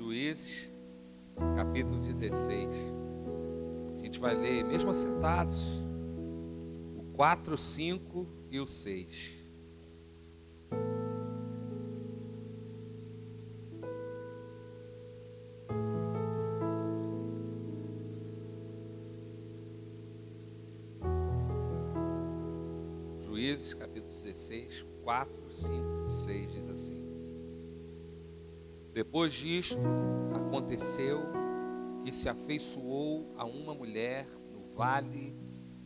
Juízes, capítulo 16. A gente vai ler, mesmo assentados, o 4, 5 e o 6. Juízes, capítulo 16, 4, 5 e 6 diz assim: Depois disto, aconteceu que se afeiçoou a uma mulher no vale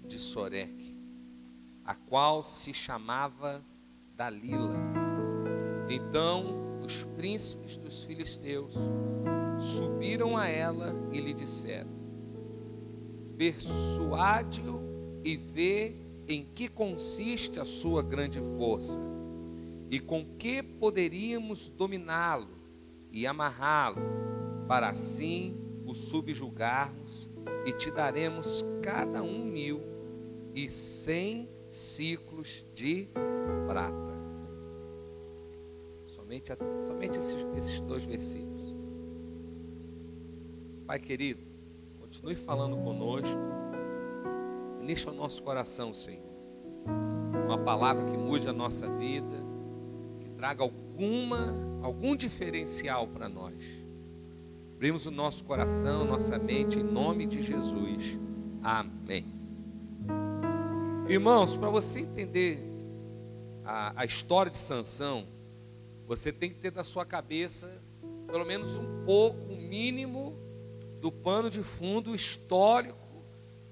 de Soreque, a qual se chamava Dalila. Então os príncipes dos filisteus subiram a ela e lhe disseram: Persuade-o e vê em que consiste a sua grande força, e com que poderíamos dominá-lo e amarrá-lo, para assim o subjugarmos, e te daremos cada 1.100 ciclos de prata. Somente esses 2 versículos. Pai querido, continue falando conosco. Encha o nosso coração, Senhor, uma palavra que mude a nossa vida, que traga algum diferencial para nós. Abrimos o nosso coração, nossa mente, em nome de Jesus. Amém. Irmãos, para você entender a história de Sansão, você tem que ter na sua cabeça pelo menos um pouco, o mínimo, do pano de fundo histórico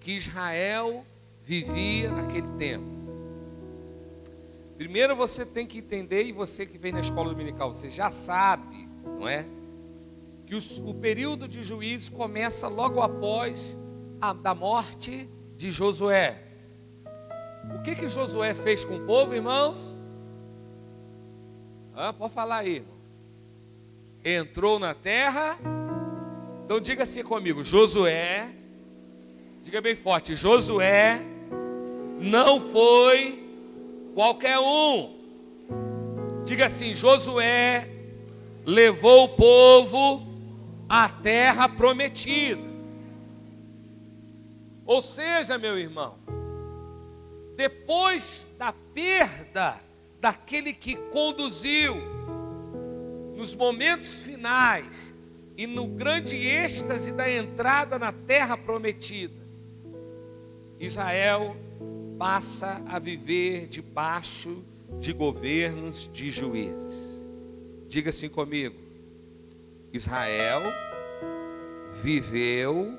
que Israel vivia naquele tempo. Primeiro você tem que entender, e você que vem na escola dominical, você já sabe, não é? Que o período de juízo começa logo após da morte de Josué. O que Josué fez com o povo, irmãos? Pode falar aí, irmão. Entrou na terra. Então diga assim comigo: Josué, diga bem forte, Josué não foi qualquer um. Diga assim: Josué levou o povo à terra prometida. Ou seja, meu irmão, depois da perda daquele que conduziu nos momentos finais e no grande êxtase da entrada na terra prometida, Israel passa a viver debaixo de governos de juízes. Diga assim comigo: Israel viveu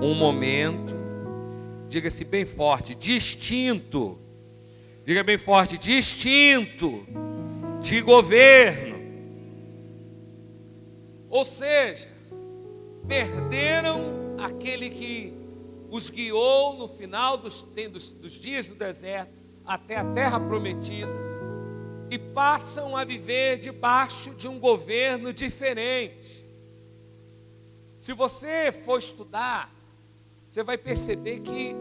um momento, diga-se bem forte, distinto. Diga bem forte, distinto de governo. Ou seja, perderam aquele que os guiou no final dos dias do deserto até a terra prometida, e passam a viver debaixo de um governo diferente. Se você for estudar, você vai perceber que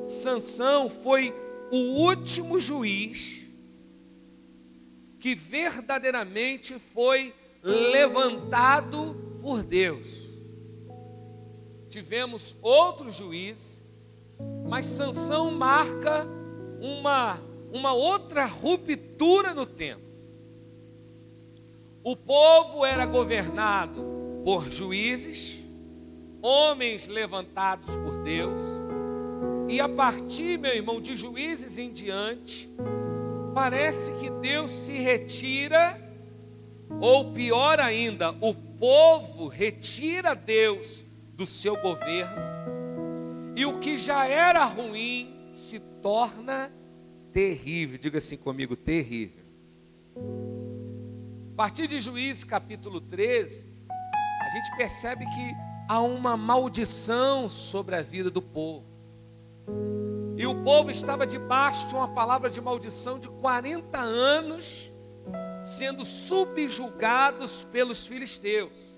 Sansão foi o último juiz que verdadeiramente foi levantado por Deus. Tivemos outros juízes, mas Sansão marca uma outra ruptura no tempo. O povo era governado por juízes, homens levantados por Deus, e a partir, meu irmão, de Juízes em diante, parece que Deus se retira, ou pior ainda, o povo retira Deus do seu governo, e o que já era ruim se torna terrível. Diga assim comigo: terrível. A partir de Juízes capítulo 13, a gente percebe que há uma maldição sobre a vida do povo. E o povo estava debaixo de uma palavra de maldição de 40 anos, sendo subjugados pelos filisteus.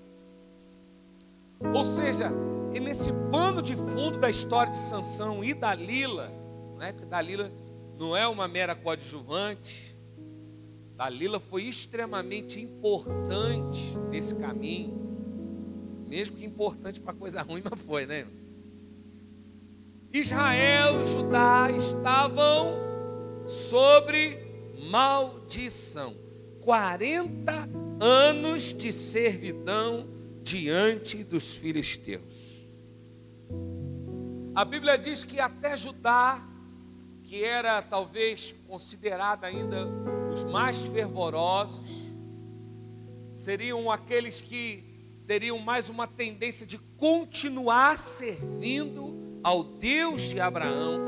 Ou seja, e nesse pano de fundo da história de Sansão e Dalila, né, porque Dalila não é uma mera coadjuvante, Dalila foi extremamente importante nesse caminho. Mesmo que importante para coisa ruim, mas foi, né? Israel e Judá estavam sobre maldição. 40 anos de servidão diante dos filisteus. A Bíblia diz que até Judá, que era talvez considerado ainda os mais fervorosos, seriam aqueles que teriam mais uma tendência de continuar servindo ao Deus de Abraão.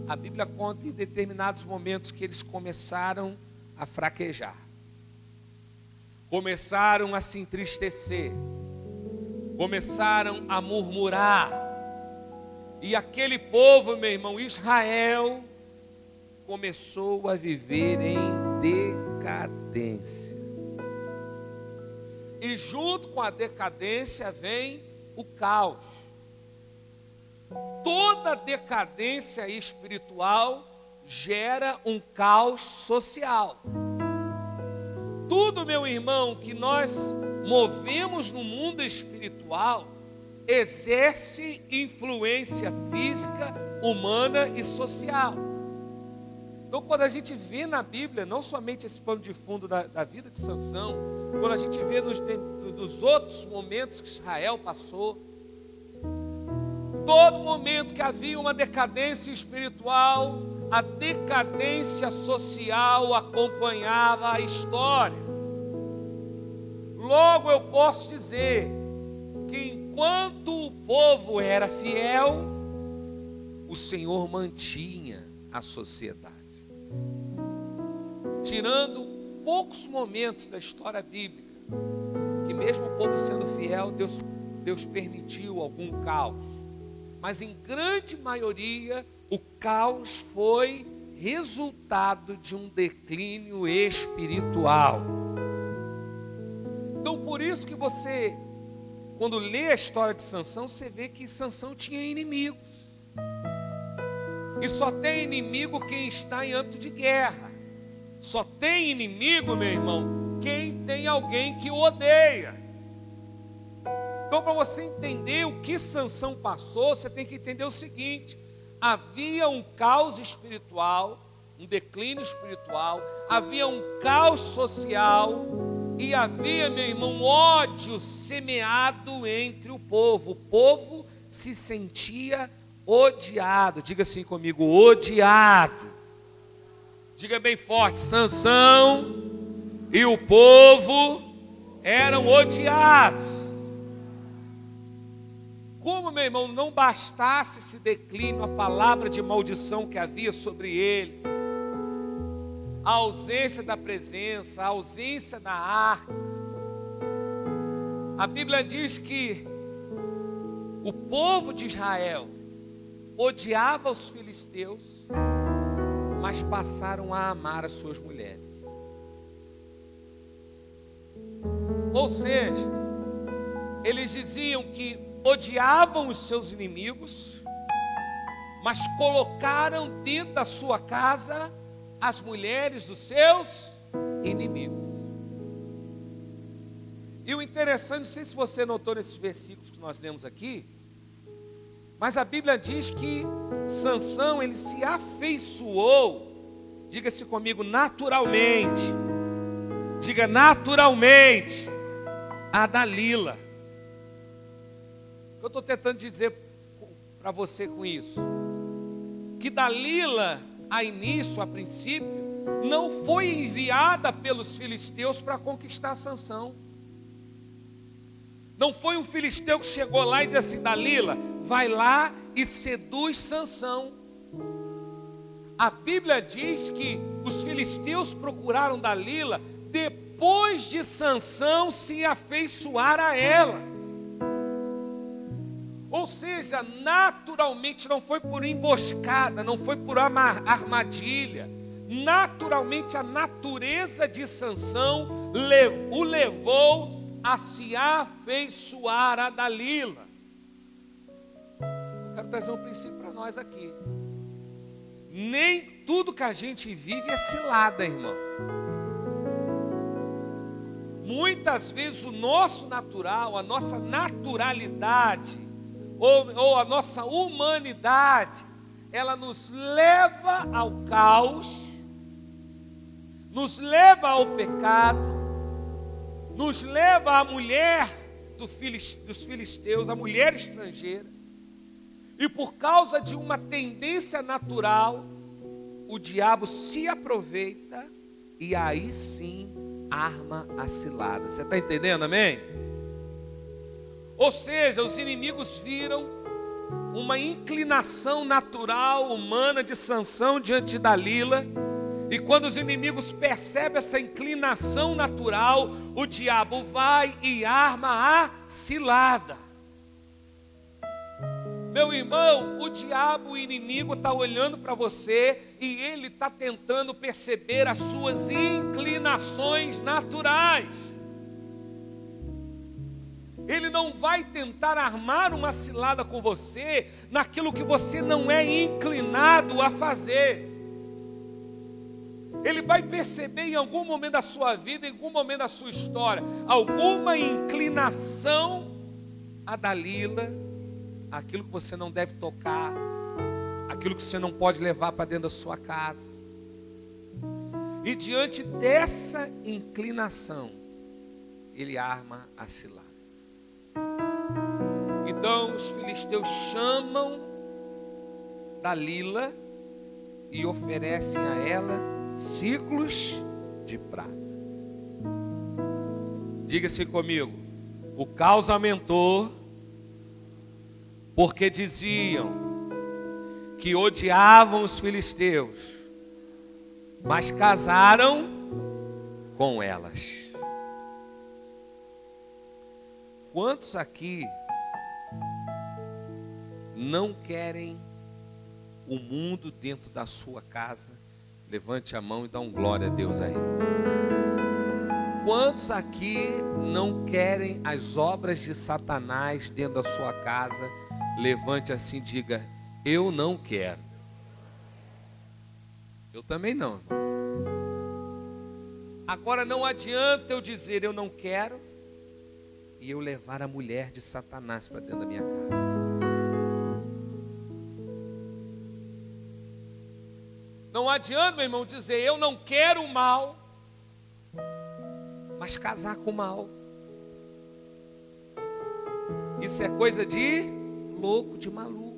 A Bíblia conta em determinados momentos que eles começaram a fraquejar, começaram a se entristecer, começaram a murmurar, e aquele povo, meu irmão, Israel, começou a viver em decadência. E junto com a decadência vem o caos. Toda decadência espiritual gera um caos social. Tudo, meu irmão, que nós movemos no mundo espiritual exerce influência física, humana e social. Então, quando a gente vê na Bíblia, não somente esse pano de fundo da vida de Sansão, quando a gente vê nos outros momentos que Israel passou, todo momento que havia uma decadência espiritual, a decadência social acompanhava a história. Logo eu posso dizer que enquanto o povo era fiel, o Senhor mantinha a sociedade. Tirando poucos momentos da história bíblica, que mesmo o povo sendo fiel, Deus permitiu algum caos. Mas em grande maioria, o caos foi resultado de um declínio espiritual. Então por isso que você, quando lê a história de Sansão, você vê que Sansão tinha inimigos. E só tem inimigo quem está em âmbito de guerra. Só tem inimigo, meu irmão, quem tem alguém que o odeia. Então, para você entender o que Sansão passou, você tem que entender o seguinte: havia um caos espiritual, um declínio espiritual, havia um caos social e havia, meu irmão, ódio semeado entre o povo. O povo se sentia odiado. Diga assim comigo: odiado. Diga bem forte: Sansão e o povo eram odiados. Como, meu irmão, não bastasse esse declínio, a palavra de maldição que havia sobre eles, a ausência da presença, a ausência da arca. A Bíblia diz que o povo de Israel odiava os filisteus, mas passaram a amar as suas mulheres. Ou seja, eles diziam que odiavam os seus inimigos, mas colocaram dentro da sua casa as mulheres dos seus inimigos. E o interessante, não sei se você notou nesses versículos que nós lemos aqui, mas a Bíblia diz que Sansão, ele se afeiçoou, diga-se comigo, naturalmente, diga naturalmente, a Dalila. O que eu estou tentando dizer para você com isso? Que Dalila, a início, a princípio, não foi enviada pelos filisteus para conquistar Sansão. Não foi um filisteu que chegou lá e disse assim: Dalila, vai lá e seduz Sansão. A Bíblia diz que os filisteus procuraram Dalila depois de Sansão se afeiçoar a ela. Ou seja, naturalmente, não foi por emboscada, não foi por armadilha. Naturalmente, a natureza de Sansão o levou a se afeiçoar a Dalila. Eu quero trazer um princípio para nós aqui. Nem tudo que a gente vive é cilada, irmão. muitas vezes o nosso natural, a nossa naturalidade, ou a nossa humanidade, ela nos leva ao caos, nos leva ao pecado, nos leva à mulher dos filisteus, a mulher estrangeira, e por causa de uma tendência natural, o diabo se aproveita e aí sim arma a cilada. Você está entendendo, amém? Ou seja, os inimigos viram uma inclinação natural, humana de Sansão diante de Dalila, e quando os inimigos percebem essa inclinação natural, o diabo vai e arma a cilada. Meu irmão, o diabo, o inimigo, está olhando para você e ele está tentando perceber as suas inclinações naturais. Ele não vai tentar armar uma cilada com você naquilo que você não é inclinado a fazer. Ele vai perceber em algum momento da sua vida, em algum momento da sua história, alguma inclinação a Dalila, aquilo que você não deve tocar, aquilo que você não pode levar para dentro da sua casa. E diante dessa inclinação, ele arma a cilada. Então os filisteus chamam Dalila e oferecem a ela ciclos de prata. Diga-se comigo, o caos aumentou, porque diziam que odiavam os filisteus, mas casaram com elas. Quantos aqui não querem o mundo dentro da sua casa? Levante a mão e dá um glória a Deus aí. Quantos aqui não querem as obras de Satanás dentro da sua casa? Levante assim e diga, eu não quero. Eu também não. Agora não adianta eu dizer eu não quero e eu levar a mulher de Satanás para dentro da minha casa. Não adianta, meu irmão, dizer eu não quero o mal, mas casar com o mal. Isso é coisa de louco, de maluco.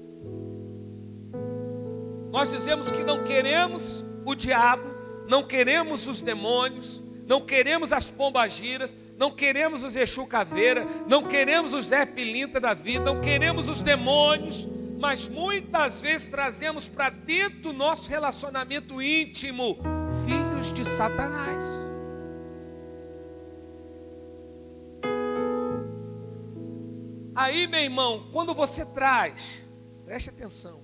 Nós dizemos que não queremos o diabo, não queremos os demônios, não queremos as pombagiras, não queremos os Exu Caveira, não queremos os Zé Pilintra da vida, não queremos os demônios, mas muitas vezes trazemos para dentro do nosso relacionamento íntimo filhos de Satanás. Aí, meu irmão, quando você traz, preste atenção,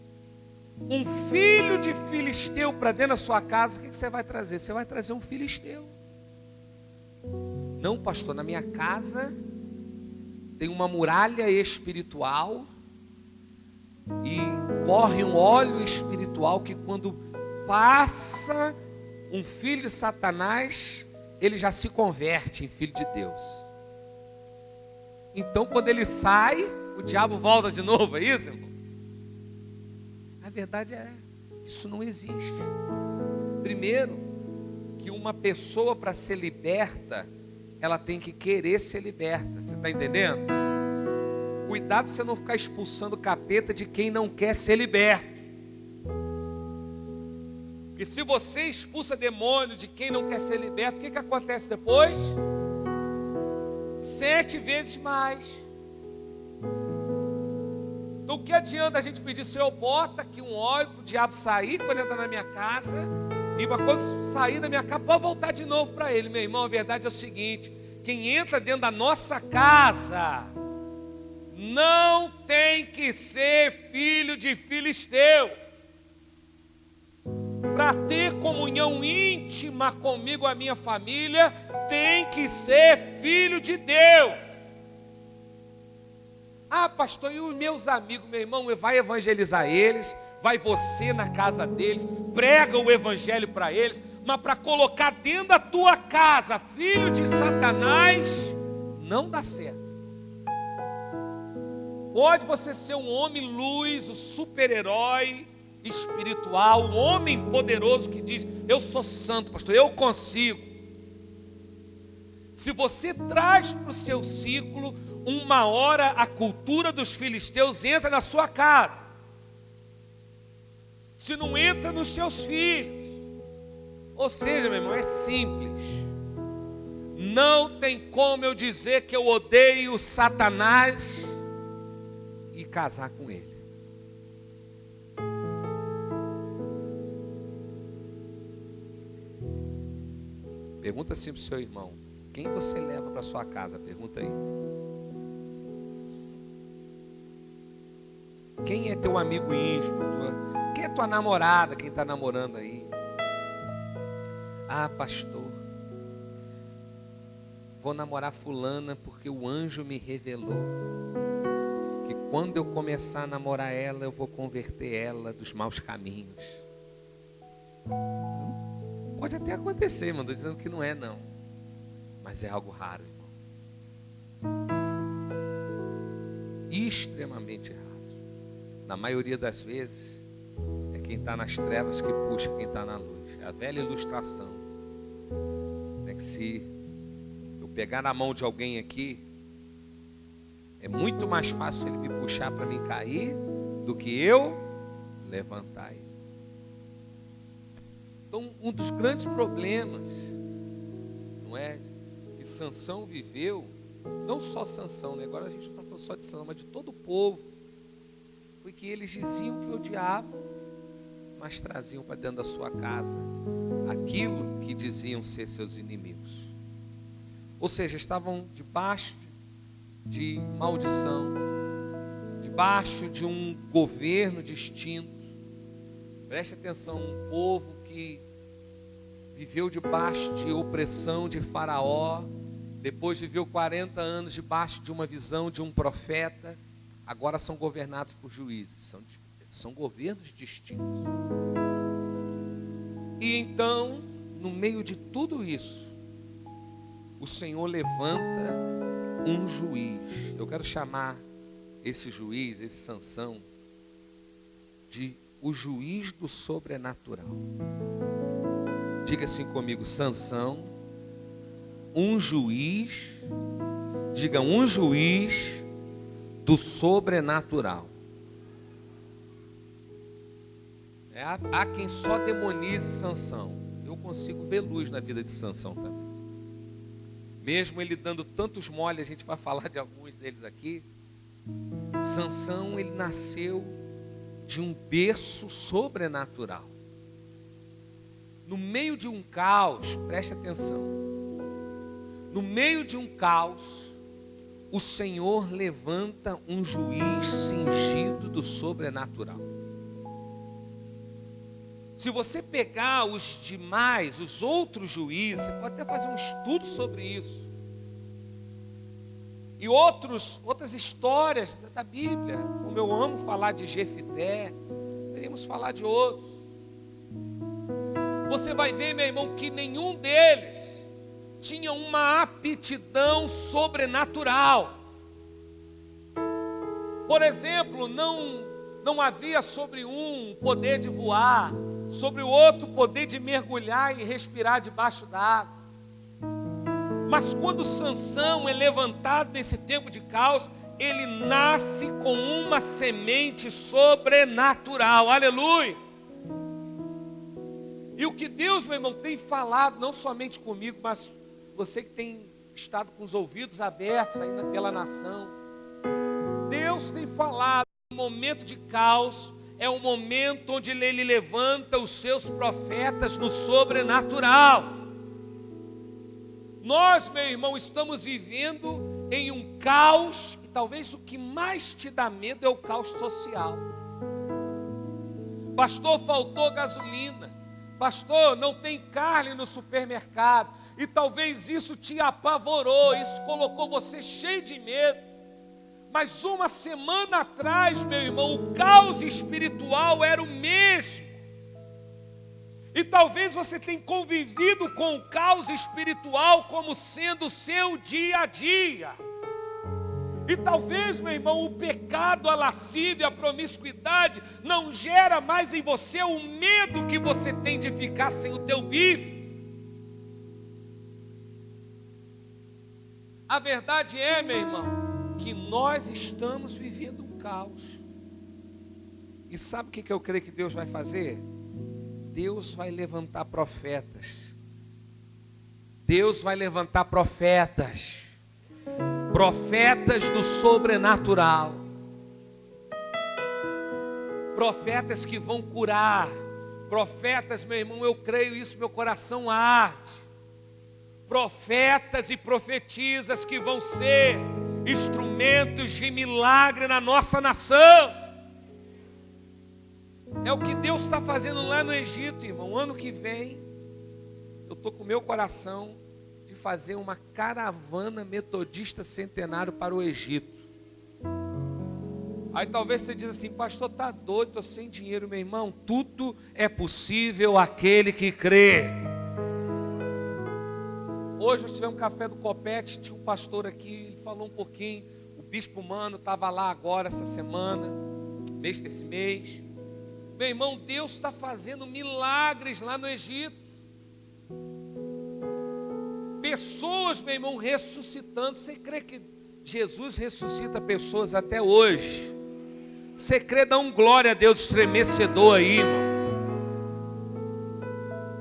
um filho de filisteu para dentro da sua casa, o que você vai trazer? Você vai trazer um filisteu. Não, pastor, na minha casa tem uma muralha espiritual e corre um óleo espiritual que quando passa um filho de Satanás, ele já se converte em filho de Deus. Então quando ele sai, o diabo volta de novo, é isso, irmão? A verdade é, isso não existe. Primeiro, que uma pessoa para ser liberta, ela tem que querer ser liberta. Você está entendendo? Cuidado para você não ficar expulsando o capeta de quem não quer ser liberto. Porque se você expulsa demônio de quem não quer ser liberto, o que acontece depois? 7 vezes mais. Então o que adianta a gente pedir, Senhor, bota aqui um óleo para o diabo sair quando entrar na minha casa, e para quando sair da minha casa, pode voltar de novo para ele. Meu irmão, a verdade é o seguinte, quem entra dentro da nossa casa não tem que ser filho de filisteu. Para ter comunhão íntima comigo, a minha família, tem que ser filho de Deus. Ah, pastor, e os meus amigos, meu irmão, vai evangelizar eles, vai você na casa deles, prega o evangelho para eles, Mas para colocar dentro da tua casa filho de Satanás, não dá certo. Pode você ser um homem luz, o super-herói espiritual, um homem poderoso que diz: eu sou santo, pastor, eu consigo. Se você traz para o seu ciclo, uma hora a cultura dos filisteus entra na sua casa. Se não entra nos seus filhos. Ou seja, meu irmão, é simples. Não tem como eu dizer que eu odeio Satanás e casar com ele. Pergunta assim para o seu irmão: quem você leva para sua casa? Pergunta aí. Quem é teu amigo íntimo? Quem é tua namorada? Quem está namorando aí? Ah, pastor, vou namorar fulana porque o anjo me revelou que quando eu começar a namorar ela, eu vou converter ela dos maus caminhos. Pode até acontecer, mas não estou dizendo que não é, não. Mas é algo raro, irmão. Extremamente raro. Na maioria das vezes, é quem está nas trevas que puxa quem está na luz. É a velha ilustração. É que se eu pegar na mão de alguém aqui, é muito mais fácil ele me puxar para mim cair do que eu levantar ele. Então, um dos grandes problemas, não é, que Sansão viveu, não só Sansão, né? Agora a gente não está falando só de Sansão, mas de todo o povo, foi que eles diziam que odiavam, mas traziam para dentro da sua casa aquilo que diziam ser seus inimigos. Ou seja, estavam debaixo de maldição, debaixo de um governo distinto. Preste atenção, um povo que viveu debaixo de opressão de Faraó, depois viveu 40 anos debaixo de uma visão de um profeta, agora são governados por juízes, são governos distintos. E então, no meio de tudo isso, o Senhor levanta um juiz. Eu quero chamar esse juiz, esse Sansão, de o juiz do sobrenatural. Diga assim comigo: Sansão, um juiz, diga, um juiz do sobrenatural. Há quem só demonize Sansão. Eu consigo ver luz na vida de Sansão também. Mesmo ele dando tantos mole, a gente vai falar de alguns deles aqui. Sansão, ele nasceu de um berço sobrenatural. No meio de um caos, preste atenção. No meio de um caos, o Senhor levanta um juiz cingido do sobrenatural. Se você pegar os demais, os outros juízes, você pode até fazer um estudo sobre isso. E outras histórias da Bíblia, como eu amo falar de Jefité, poderíamos falar de outros. Você vai ver, meu irmão, que nenhum deles tinha uma aptidão sobrenatural. Por exemplo, não havia sobre um poder de voar, sobre o outro poder de mergulhar e respirar debaixo d'água. Mas quando Sansão é levantado nesse tempo de caos, ele nasce com uma semente sobrenatural. Aleluia! E o que Deus, meu irmão, tem falado, não somente comigo, mas você que tem estado com os ouvidos abertos ainda pela nação. Deus tem falado, no momento de caos, é um momento onde Ele levanta os seus profetas no sobrenatural. Nós, meu irmão, estamos vivendo em um caos, e talvez o que mais te dá medo é o caos social. Pastor, faltou gasolina. Pastor, não tem carne no supermercado. E talvez isso te apavorou, isso colocou você cheio de medo. Mas uma semana atrás, meu irmão, o caos espiritual era o mesmo. E talvez você tenha convivido com o caos espiritual como sendo o seu dia a dia. E talvez, meu irmão, o pecado, a lascívia e a promiscuidade não gera mais em você o medo que você tem de ficar sem o teu bife. A verdade é, meu irmão, que nós estamos vivendo um caos. E sabe o que eu creio que Deus vai fazer? Deus vai levantar profetas. Deus vai levantar profetas. Profetas do sobrenatural. Profetas que vão curar. Profetas, meu irmão, eu creio isso, meu coração arde. Profetas e profetisas que vão ser instrumentos de milagre na nossa nação. É o que Deus está fazendo lá no Egito, irmão. Ano que vem, eu estou com o meu coração de fazer uma caravana metodista centenário para o Egito. Aí talvez você diz assim, pastor, está doido, estou sem dinheiro, meu irmão. Tudo é possível àquele que crê. Hoje nós tivemos um café do Copete, tinha um pastor aqui, ele falou um pouquinho. O bispo Mano estava lá agora essa semana, esse mês. Meu irmão, Deus está fazendo milagres lá no Egito. Pessoas, meu irmão, ressuscitando. Você crê que Jesus ressuscita pessoas até hoje? Você crê, dá um glória a Deus estremecedor aí, irmão.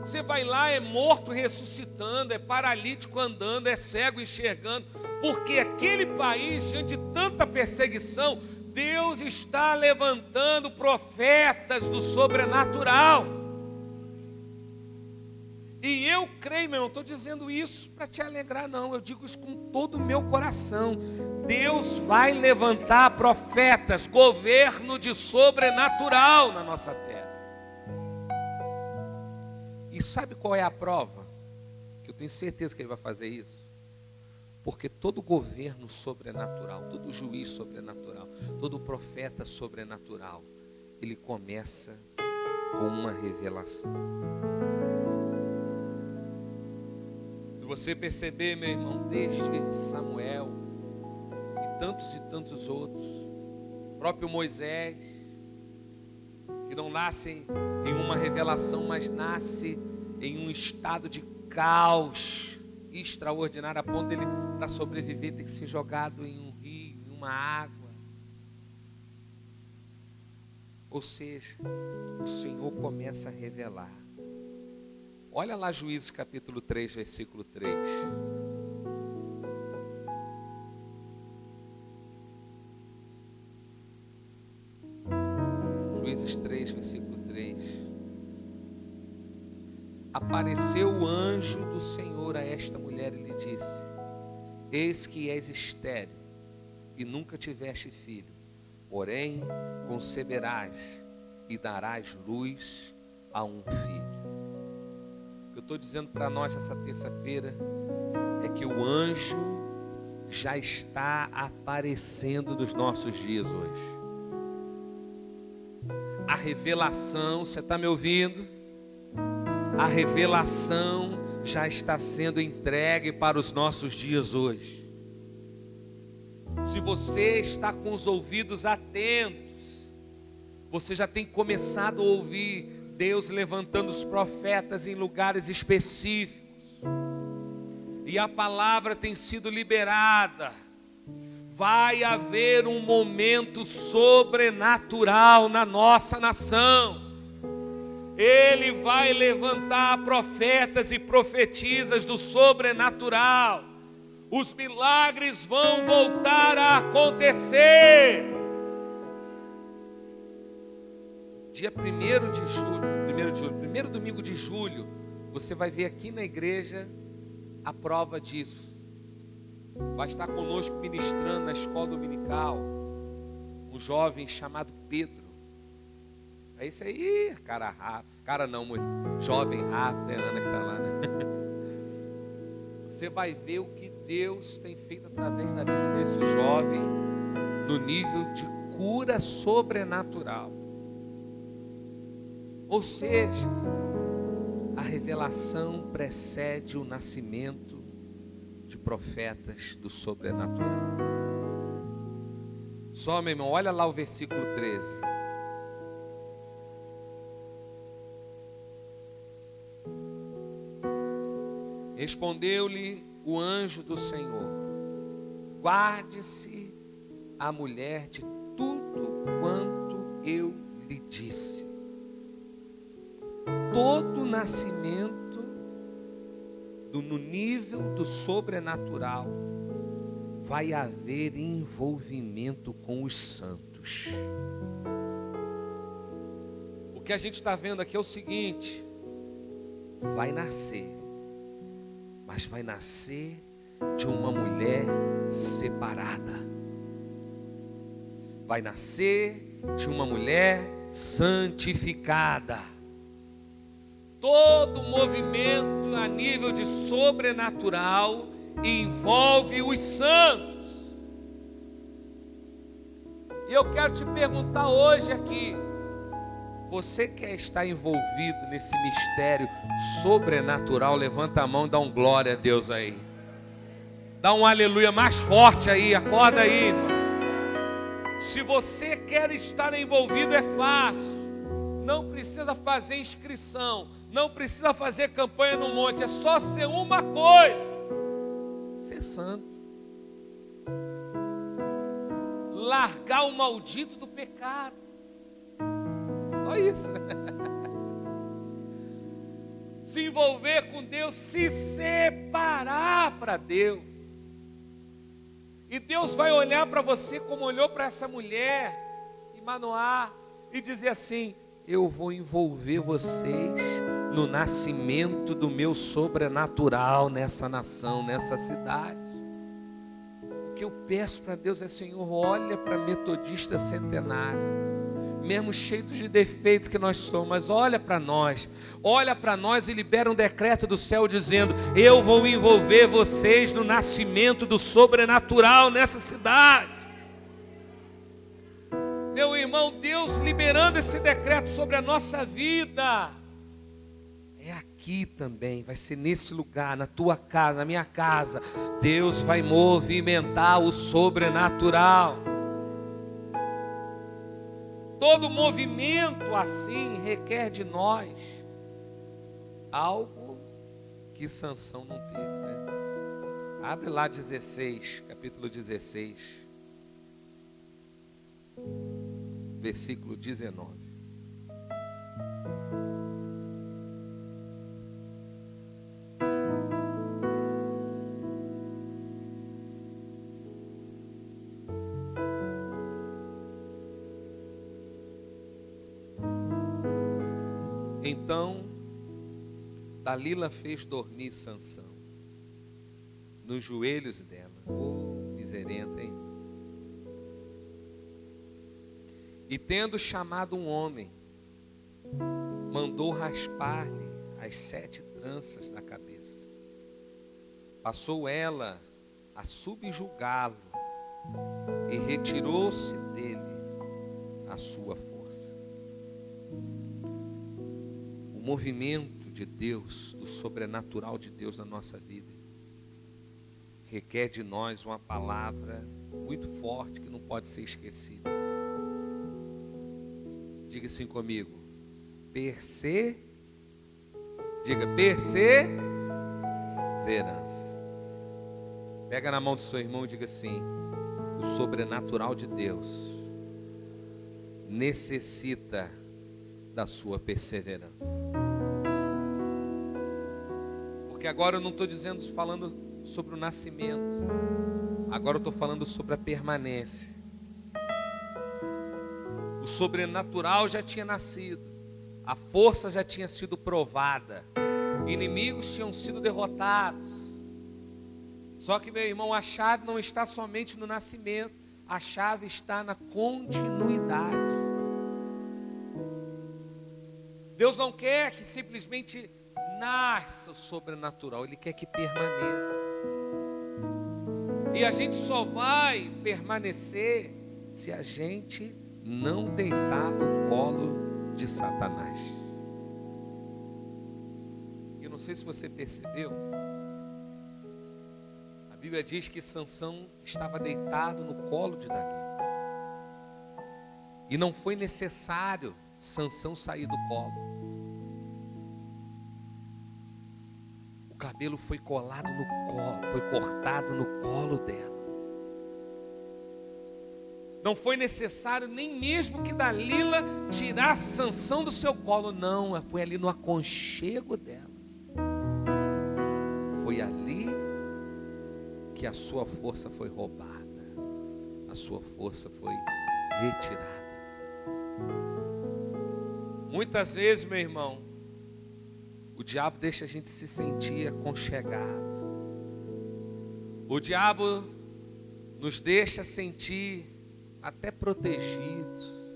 Você vai lá, é morto ressuscitando, é paralítico andando, é cego enxergando. Porque aquele país, diante de tanta perseguição, Deus está levantando profetas do sobrenatural. E eu creio, meu irmão, estou dizendo isso para te alegrar, não. Eu digo isso com todo o meu coração. Deus vai levantar profetas, governo de sobrenatural na nossa terra. E sabe qual é a prova? Que eu tenho certeza que Ele vai fazer isso. Porque todo governo sobrenatural, todo juiz sobrenatural, todo profeta sobrenatural, ele começa com uma revelação. Se você perceber, meu irmão, desde Samuel e tantos outros, o próprio Moisés, que não nasce em uma revelação, mas nasce em um estado de caos extraordinário, a ponto dele, para sobreviver, ter que ser jogado em um rio, em uma água. Ou seja, o Senhor começa a revelar. Olha lá Juízes capítulo 3, versículo 3. Juízes 3, versículo 3. Apareceu o anjo do Senhor a esta mulher e lhe disse: eis que és estéril e nunca tiveste filho, porém conceberás e darás luz a um filho. O que eu estou dizendo para nós essa terça-feira é que o anjo já está aparecendo nos nossos dias hoje. A revelação, você está me ouvindo? A revelação já está sendo entregue para os nossos dias hoje. Se você está com os ouvidos atentos, você já tem começado a ouvir Deus levantando os profetas em lugares específicos. E a palavra tem sido liberada. Vai haver um momento sobrenatural na nossa nação. Ele vai levantar profetas e profetisas do sobrenatural. Os milagres vão voltar a acontecer. Dia 1º de julho, primeiro domingo de julho, você vai ver aqui na igreja a prova disso. Vai estar conosco ministrando na escola dominical um jovem chamado Pedro. É isso aí, cara rápido. Cara não, mulher. Jovem rápido, é a Ana que está lá, né? Você vai ver o que Deus tem feito através da vida desse jovem no nível de cura sobrenatural. Ou seja, a revelação precede o nascimento de profetas do sobrenatural. Só, meu irmão, olha lá o versículo 13. Respondeu-lhe o anjo do Senhor: guarde-se a mulher de tudo quanto eu lhe disse. Todo nascimento no nível do sobrenatural vai haver envolvimento com os santos. O que a gente está vendo aqui é o seguinte: vai nascer, mas vai nascer de uma mulher separada. Vai nascer de uma mulher santificada. Todo movimento a nível de sobrenatural envolve os santos. E eu quero te perguntar hoje aqui: você quer estar envolvido nesse mistério sobrenatural? Levanta a mão e dá um glória a Deus aí. Dá um aleluia mais forte aí, acorda aí, irmão. Se você quer estar envolvido, é fácil. Não precisa fazer inscrição, não precisa fazer campanha no monte, é só ser uma coisa: ser santo. Largar o maldito do pecado. Só isso. Se envolver com Deus, se separar para Deus. E Deus vai olhar para você como olhou para essa mulher em Manoá e dizer assim: eu vou envolver vocês no nascimento do meu sobrenatural nessa nação, nessa cidade. O que eu peço para Deus é: Senhor, olha para Metodista Centenário, mesmo cheios de defeitos que nós somos, mas olha para nós e libera um decreto do céu dizendo: eu vou envolver vocês no nascimento do sobrenatural nessa cidade. Meu irmão, Deus liberando esse decreto sobre a nossa vida. É aqui também, vai ser nesse lugar, na tua casa, na minha casa. Deus vai movimentar o sobrenatural. Todo movimento assim requer de nós algo que Sansão não teve, né? Abre lá 16, capítulo 16, versículo 19. Então Dalila fez dormir Sansão nos joelhos dela. Miserenta, hein? E tendo chamado um homem, mandou raspar-lhe as 7 tranças da cabeça. Passou ela a subjugá-lo e retirou-se dele a sua força. O movimento de Deus, do sobrenatural de Deus na nossa vida, requer de nós uma palavra muito forte que não pode ser esquecida. Diga assim comigo: diga perseverança. Pega na mão do seu irmão e diga assim: o sobrenatural de Deus necessita da sua perseverança. Porque agora eu não estou falando sobre o nascimento, agora eu estou falando sobre a permanência. O sobrenatural já tinha nascido, a força já tinha sido provada, inimigos tinham sido derrotados. Só que, meu irmão, a chave não está somente no nascimento, a chave está na continuidade. Deus não quer que simplesmente nasça o sobrenatural, Ele quer que permaneça. E a gente só vai permanecer se a gente não deitar no colo de Satanás. sei se você percebeu, a Bíblia diz que Sansão estava deitado no colo de Dalila. E não foi necessário Sansão sair do colo. O cabelo foi colado no colo, foi cortado no colo dela. Não foi necessário nem mesmo que Dalila tirasse Sansão do seu colo, não, foi ali no aconchego dela. Foi ali que a sua força foi roubada, a sua força foi retirada. Muitas vezes, meu irmão, o diabo deixa a gente se sentir aconchegado. O diabo nos deixa sentir até protegidos.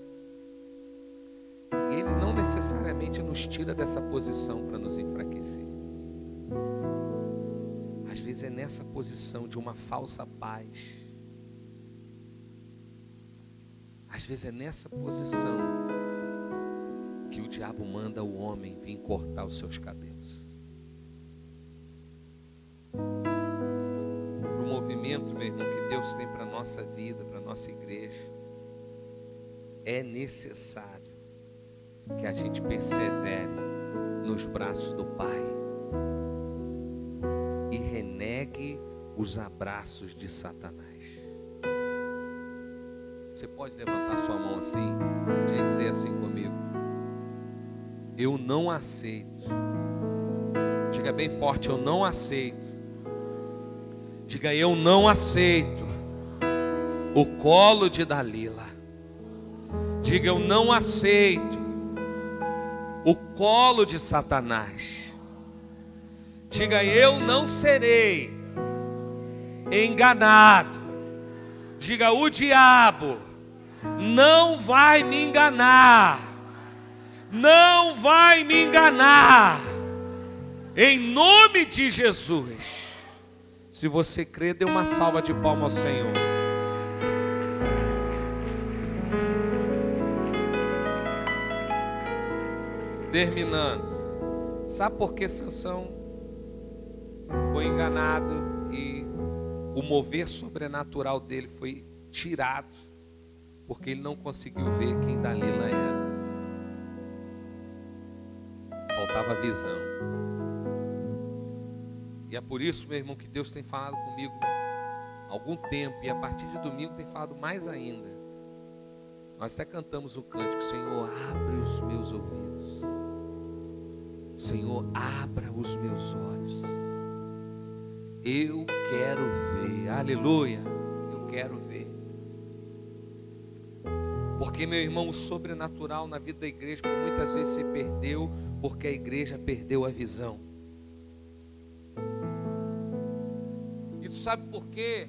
E ele não necessariamente nos tira dessa posição para nos enfraquecer. Às vezes é nessa posição de uma falsa paz. Às vezes é nessa posição que o diabo manda o homem vir cortar os seus cabelos. Para o movimento, meu irmão, que Deus tem para a nossa vida, para a nossa igreja, é necessário que a gente persevere nos braços do Pai e renegue os abraços de Satanás. Você pode levantar sua mão assim, dizer assim comigo: eu não aceito. Diga bem forte: eu não aceito. Diga: eu não aceito o colo de Dalila. Diga: eu não aceito o colo de Satanás. Diga: eu não serei enganado. Diga: o diabo não vai me enganar. Não vai me enganar. Em nome de Jesus. Se você crê, dê uma salva de palmas ao Senhor. Terminando. Sabe por que Sansão foi enganado e o mover sobrenatural dele foi tirado? Porque ele não conseguiu ver quem Dalila era. Faltava visão. E é por isso, meu irmão, que Deus tem falado comigo há algum tempo, e a partir de domingo tem falado mais ainda. Nós até cantamos o cântico: Senhor, abre os meus ouvidos. Senhor, abra os meus olhos. Eu quero ver. Aleluia. Eu quero ver. Porque, meu irmão, o sobrenatural na vida da igreja muitas vezes se perdeu porque a igreja perdeu a visão. E tu sabe por quê?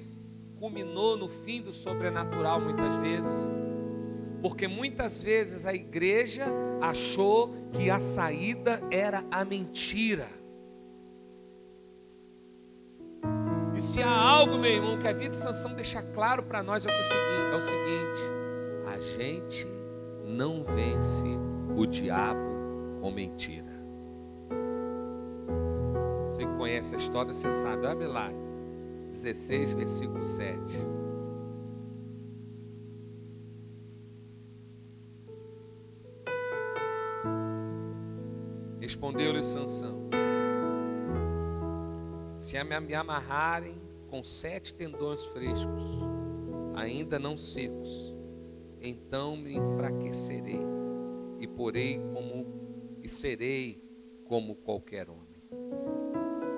Culminou no fim do sobrenatural muitas vezes. Porque muitas vezes a igreja achou que a saída era a mentira. E se há algo, meu irmão, que a vida de Sansão deixa claro para nós é o seguinte: a gente não vence o diabo com mentira. Você que conhece a história, você sabe. Abre lá, 16, versículo 7. Respondeu-lhe Sansão: se me amarrarem com 7 tendões frescos, ainda não secos, então me enfraquecerei e serei como qualquer homem.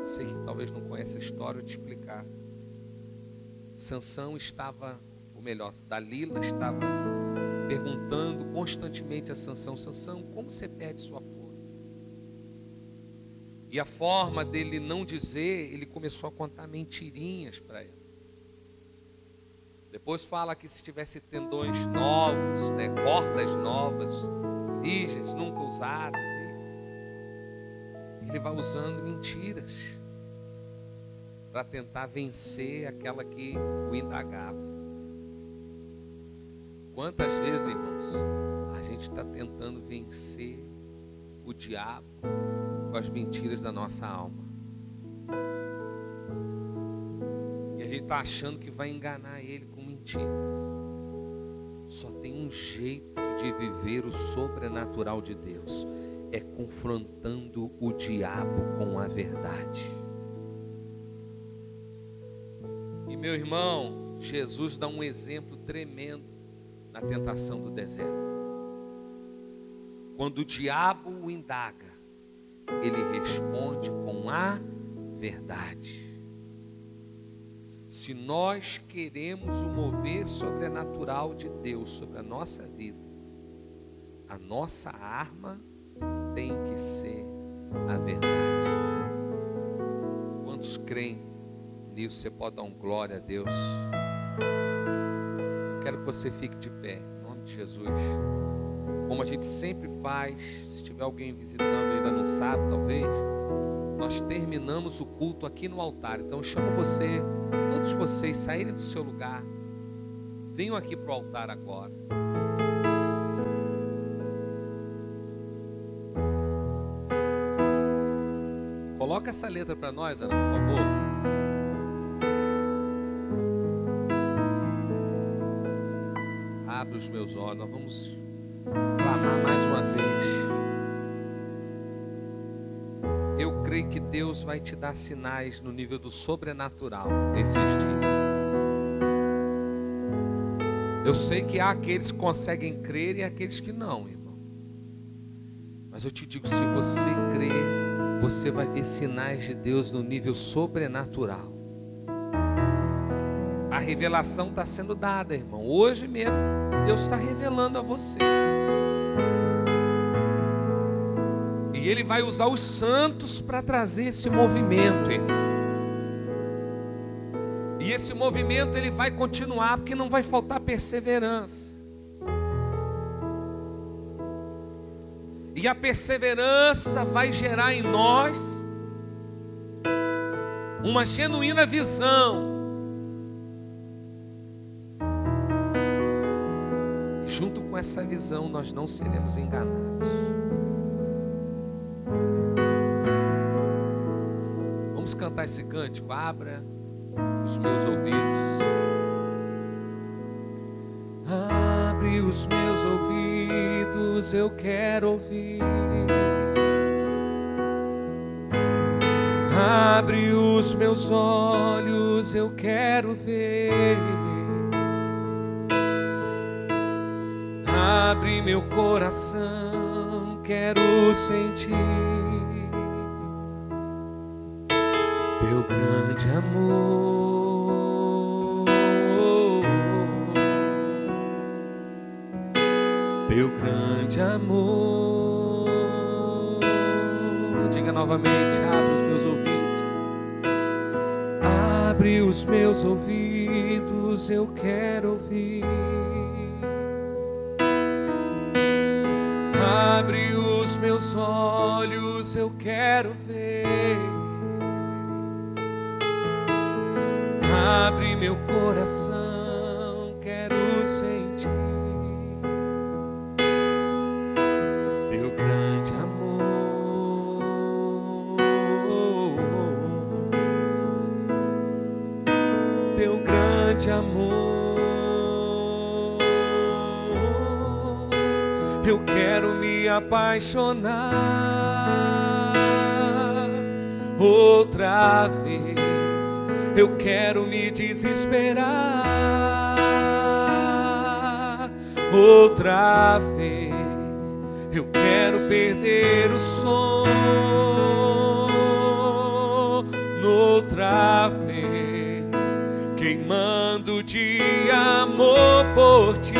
Você que talvez não conhece a história, eu vou te explicar. Sansão estava, ou melhor, Dalila estava perguntando constantemente a Sansão: Sansão, como você perde sua força? E a forma dele não dizer, ele começou a contar mentirinhas para ela. Depois fala que se tivesse tendões novos, cordas novas, virgens, nunca usadas, ele vai usando mentiras para tentar vencer aquela que o indagava. Quantas vezes, irmãos, a gente está tentando vencer o diabo com com as mentiras da nossa alma. E a gente está achando que vai enganar ele com mentira. Só tem um jeito de viver o sobrenatural de Deus: é confrontando o diabo com a verdade. E meu irmão, Jesus dá um exemplo tremendo na tentação do deserto. Quando o diabo o indaga, ele responde com a verdade. Se nós queremos o mover sobrenatural de Deus sobre a nossa vida, a nossa arma tem que ser a verdade. Quantos creem nisso? Você pode dar um glória a Deus? Eu quero que você fique de pé, em nome de Jesus. Como a gente sempre faz, se tiver alguém visitando e ainda não sabe, talvez, nós terminamos o culto aqui no altar. Então eu chamo você, todos vocês, saírem do seu lugar, venham aqui para o altar agora. Coloca essa letra para nós, Ana, por favor. Abre os meus olhos, nós vamos clamar mais uma vez. Eu creio que Deus vai te dar sinais no nível do sobrenatural nesses dias. Eu sei que há aqueles que conseguem crer e aqueles que não, irmão. Mas eu te digo, se você crer, você vai ver sinais de Deus no nível sobrenatural. A revelação está sendo dada, irmão. Hoje mesmo, Deus está revelando a você. E Ele vai usar os santos para trazer esse movimento, irmão. E esse movimento ele vai continuar, porque não vai faltar perseverança. E a perseverança vai gerar em nós uma genuína visão. E junto com essa visão nós não seremos enganados. Vamos cantar esse cântico. Abra os meus ouvidos. Abre os meus ouvidos, eu quero ouvir. Abre os meus olhos, eu quero ver. Abre meu coração, quero sentir teu grande amor, teu grande amor. Diga novamente: abre os meus ouvidos, abre os meus ouvidos, eu quero ouvir. Abre os meus olhos, eu quero ver. Abre meu coração, quero sentir teu grande amor, teu grande amor. Eu quero me apaixonar outra vez. Eu quero me desesperar outra vez. Eu quero perder o sono outra vez, queimando de amor por ti.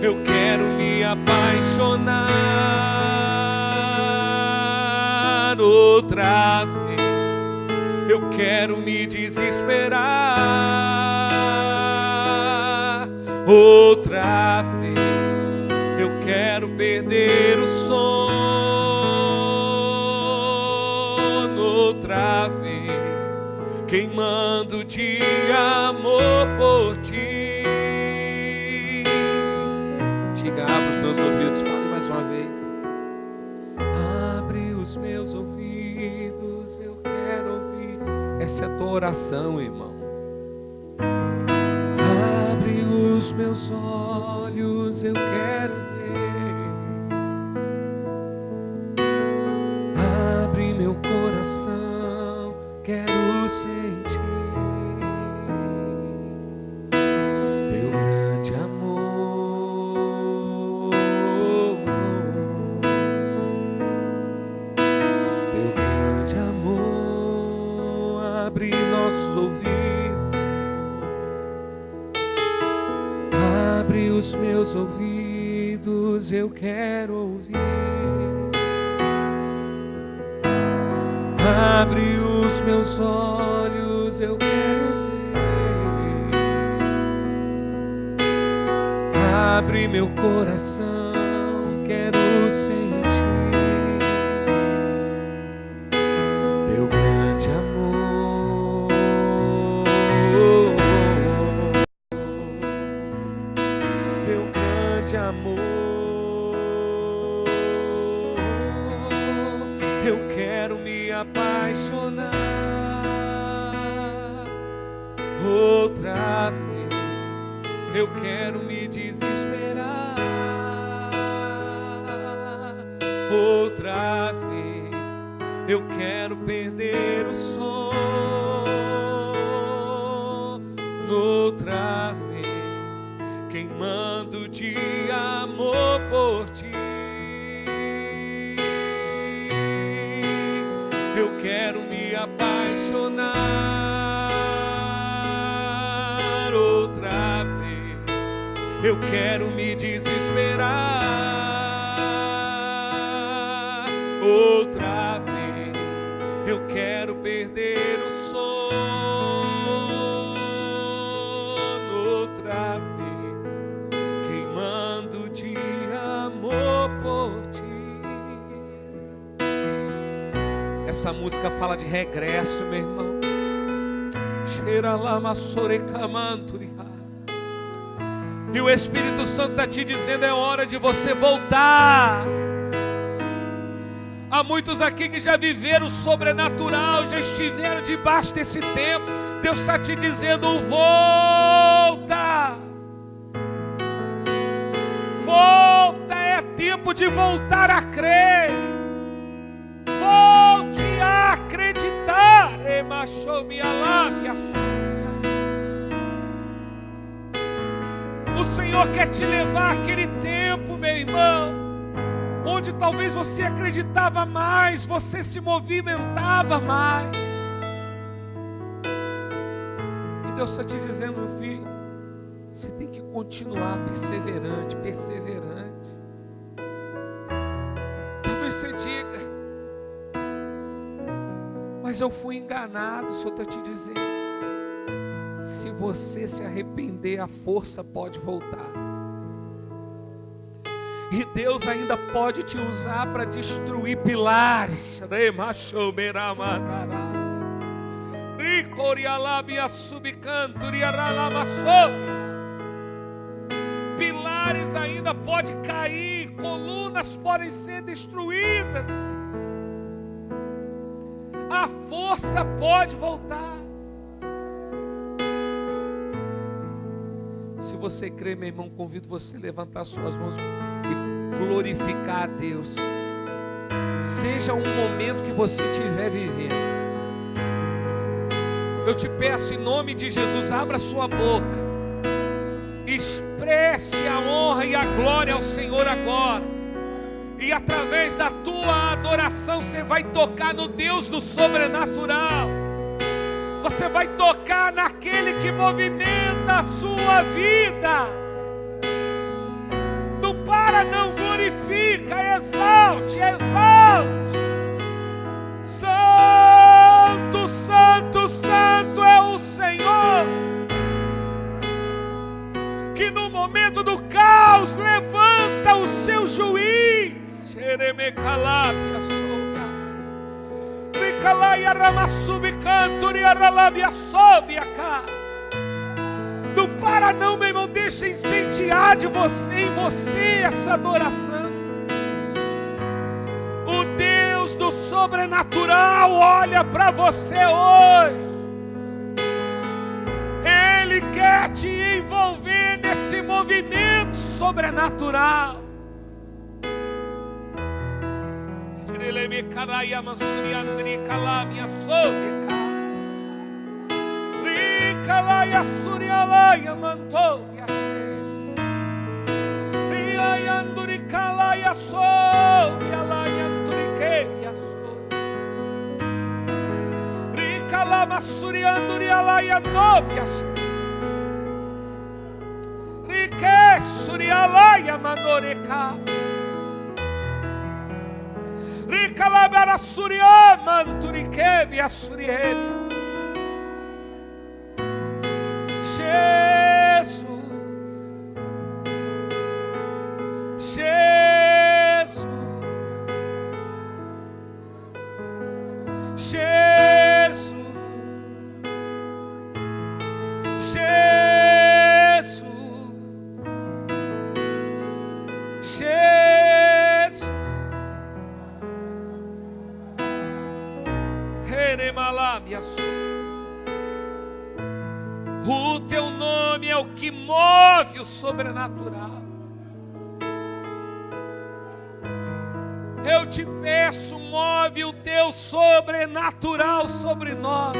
Eu quero me apaixonar outra vez. Eu quero me desesperar outra vez. Eu quero perder o sono outra vez, queimando de amor por ti. Diga, abra os meus ouvidos, fale mais uma vez. Abre os meus ouvidos, eu quero ouvir. Essa é a tua oração, irmão. Abre os meus olhos, eu quero ver. Abre meu coração, quero sentir teu grande amor, teu grande amor. Abre nossos ouvidos, abre os meus ouvidos, eu quero ouvir. Abre os meus olhos, eu quero ver. Abre meu coração, quero sentir teu grande amor, teu grande amor. Eu quero me apaixonar outra vez. Eu quero me desesperar outra vez. Eu quero perder o sono outra vez, queimando de amor por ti. Eu quero me apaixonar outra vez. Eu quero me desesperar outra vez. Eu quero perder o sono outra vez, queimando de amor por ti. Essa música fala de regresso, meu irmão. E o Espírito Santo está te dizendo: é hora de você voltar. Há muitos aqui que já viveram o sobrenatural, já estiveram debaixo desse tempo. Deus está te dizendo: volta. Volta, é tempo de voltar a crer. Volte a acreditar. O Senhor quer te levar àquele tempo, meu irmão, onde talvez você acreditava mais, você se movimentava mais. E Deus está te dizendo: meu filho, você tem que continuar perseverante, perseverante. Talvez você diga: mas eu fui enganado. O Senhor está te dizendo: se você se arrepender, a força pode voltar. E Deus ainda pode te usar para destruir pilares. Pilares ainda podem cair, colunas podem ser destruídas. A força pode voltar. Se você crê, meu irmão, convido você a levantar suas mãos e glorificar a Deus. Seja um momento que você estiver vivendo, eu te peço em nome de Jesus, abra sua boca, expresse a honra e a glória ao Senhor agora. E através da tua adoração você vai tocar no Deus do sobrenatural. Você vai tocar naquele que movimenta a sua vida. Não para, não, glorifica, exalte, exalte. Santo, santo, santo é o Senhor, que no momento do caos levanta o seu juiz. Não para não, meu irmão, deixa incendiar em você essa adoração. sobrenatural olha para você hoje. Ele quer te envolver nesse movimento sobrenatural. O teu nome é o que move o sobrenatural. Eu te peço, move o teu sobrenatural sobre nós.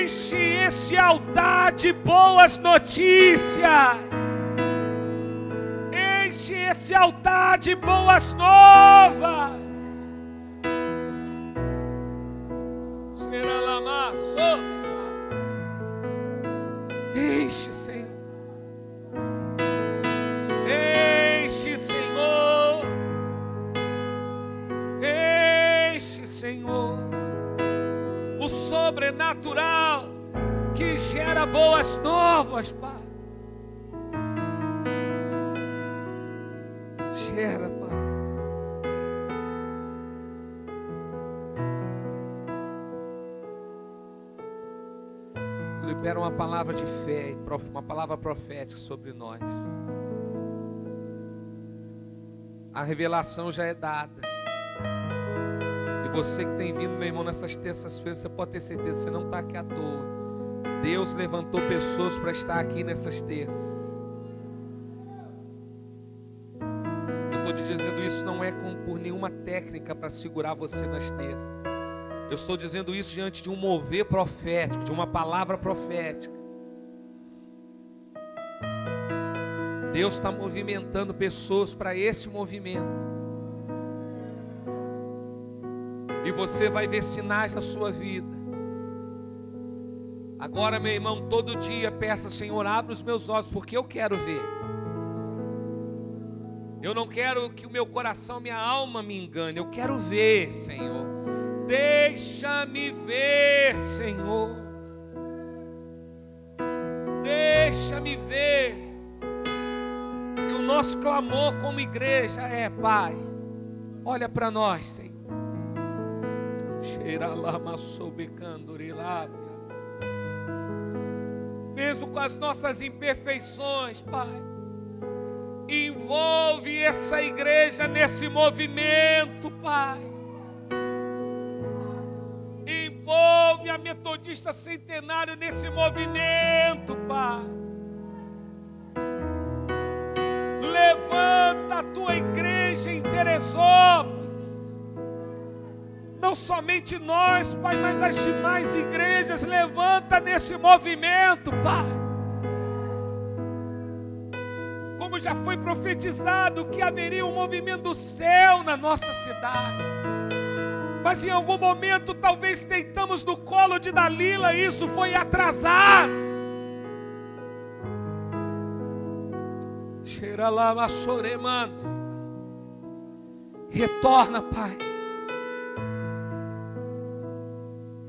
Enche esse altar de boas notícias. Enche esse altar de boas novas. Enche, Senhor. Enche, Senhor. Enche, Senhor. O sobrenatural que gera boas novas, Pai. Gera, Pai. Libera uma palavra de fé, uma palavra profética sobre nós. A revelação já é dada. E você que tem vindo, meu irmão, nessas terças-feiras, você pode ter certeza, você não está aqui à toa. Deus levantou pessoas para estar aqui nessas terças. Eu estou te dizendo isso, não é por nenhuma técnica para segurar você nas terças. Eu estou dizendo isso diante de um mover profético, de uma palavra profética. Deus está movimentando pessoas para esse movimento. E você vai ver sinais na sua vida. Agora, meu irmão, todo dia peça, Senhor, abre os meus olhos, porque eu quero ver. Eu não quero que o meu coração, minha alma me engane. Eu quero ver, Senhor. Deixa-me ver, Senhor. Deixa-me ver. E o nosso clamor como igreja é: Pai, olha para nós, Senhor. Mesmo com as nossas imperfeições, Pai, envolve essa igreja nesse movimento, Pai. Envolve a Metodista Centenário nesse movimento, Pai. Levanta a tua igreja em Teresópolis. Não somente nós, Pai, mas as demais igrejas. Levanta nesse movimento, Pai. Como já foi profetizado que haveria um movimento do céu na nossa cidade. Mas em algum momento talvez deitamos no colo de Dalila e isso foi atrasado. Retorna, Pai.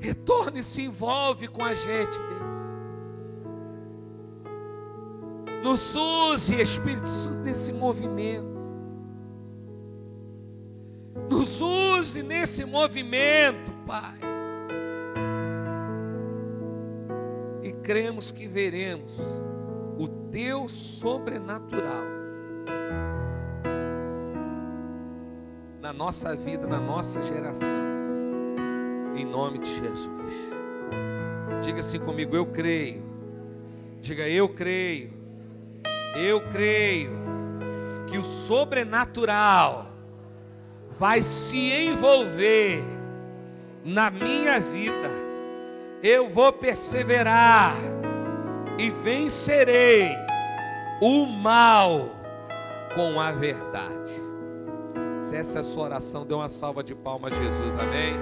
Retorna e se envolve com a gente, Deus. Nos use, Espírito Santo, nesse movimento. Nos use nesse movimento, Pai. E cremos que veremos o Teu sobrenatural na nossa vida, na nossa geração. Em nome de Jesus. Diga assim comigo: eu creio. Diga: eu creio. Eu creio que o sobrenatural vai se envolver na minha vida. Eu vou perseverar e vencerei o mal com a verdade. Se essa é a sua oração, dê uma salva de palmas a Jesus, amém?